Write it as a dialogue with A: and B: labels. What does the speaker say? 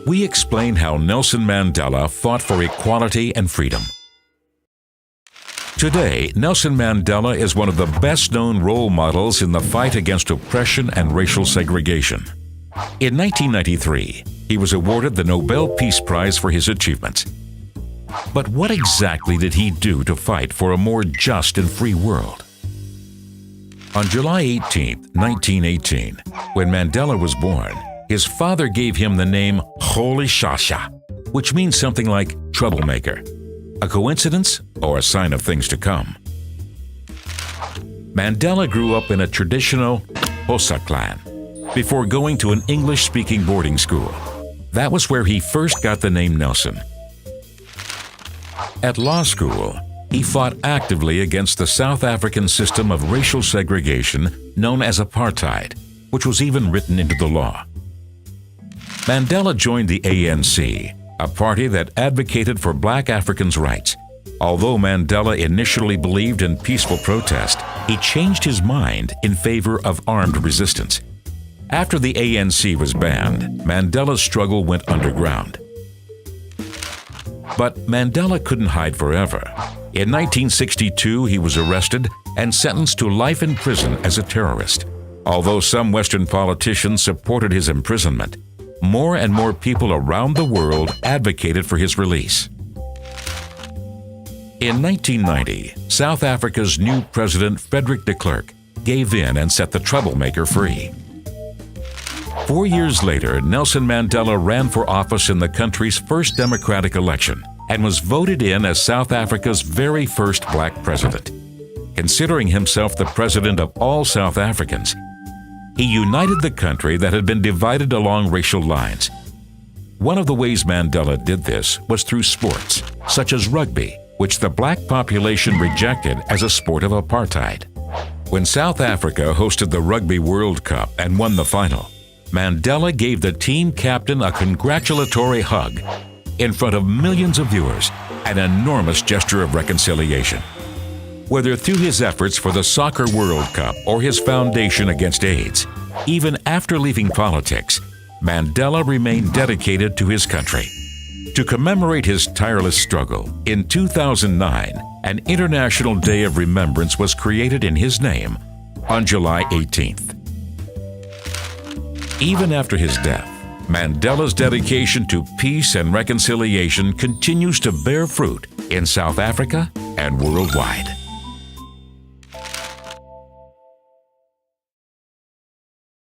A: we explain how Nelson Mandela fought for equality and freedom. Today, Nelson Mandela is one of the best-known role models in the fight against oppression and racial segregation. In 1993, he was awarded the Nobel Peace Prize for his achievements. But what exactly did he do to fight for a more just and free world? On July 18, 1918, when Mandela was born, his father gave him the name Holy Shasha, which means something like troublemaker. A coincidence or a sign of things to come? Mandela grew up in a traditional Xhosa clan before going to an English-speaking boarding school. That was where he first got the name Nelson. At law school, he fought actively against the South African system of racial segregation known as apartheid, which was even written into the law. Mandela joined the ANC, a party that advocated for black Africans' rights. Although Mandela initially believed in peaceful protest, he changed his mind in favor of armed resistance. After the ANC was banned, Mandela's struggle went underground. But Mandela couldn't hide forever. In 1962, he was arrested and sentenced to life in prison as a terrorist. Although some Western politicians supported his imprisonment, more and more people around the world advocated for his release. In 1990, South Africa's new president, Frederick de Klerk, gave in and set the troublemaker free. 4 years later, Nelson Mandela ran for office in the country's first democratic election and was voted in as South Africa's very first black president. Considering himself the president of all South Africans, he united the country that had been divided along racial lines. One of the ways Mandela did this was through sports, such as rugby, which the black population rejected as a sport of apartheid. When South Africa hosted the Rugby World Cup and won the final, Mandela gave the team captain a congratulatory hug in front of millions of viewers, an enormous gesture of reconciliation. Whether through his efforts for the Soccer World Cup or his foundation against AIDS, even after leaving politics, Mandela remained dedicated to his country. To commemorate his tireless struggle, in 2009, an International Day of Remembrance was created in his name on July 18th. Even after his death, Mandela's dedication to peace and reconciliation continues to bear fruit in South Africa and worldwide.